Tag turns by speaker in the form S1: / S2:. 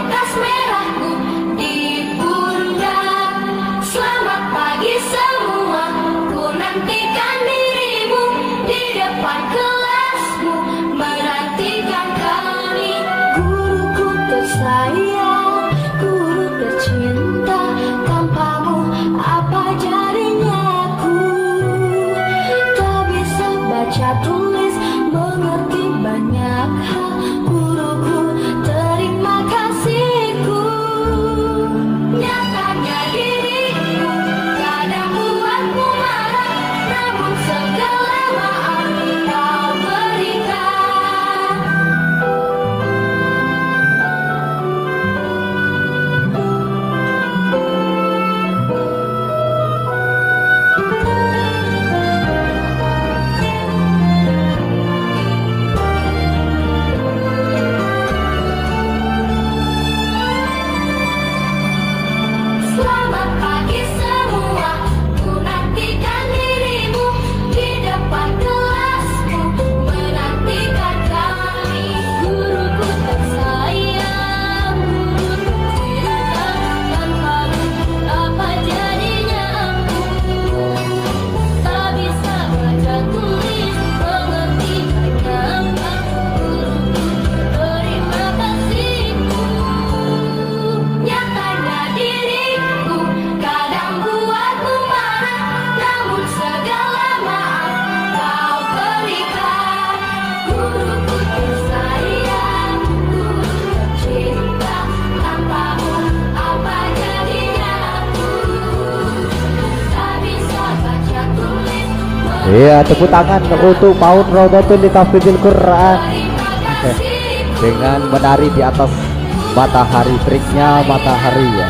S1: bekas merahku di pundak. Selamat pagi semua, ku nantikan dirimu di depan kelasmu, menantikan kami. Guruku tersayang, guru tercinta, tanpamu apa jadinya aku? Tak bisa baca tulis, mengerti banyak hal. Guruku, terima kasihku. Nyatanya diriku kadang buatmu marah, namun segala maaf kau berikan. Selamat pagi semua, ku nantikan dirimu di depan kelasmu, menantikan kami. Guruku tersayang, guru tercinta, tanpamu apa jadinya aku? Tak bisa baca tulis, mengerti banyak hal. Guruku, terima kasihku. Nyatanya diriku kadang buatmu marah, namun segala maaf kau berikan. Guruku tersayang, guru tercinta, tanpamu apa jadinya aku? Tak bisa baca tulis,
S2: Iya, tepuk tangan untuk PAUD Raudatul Litafidil Quran
S1: terima kasihku.
S2: dengan menari di atas matahari, teriknya matahari ya.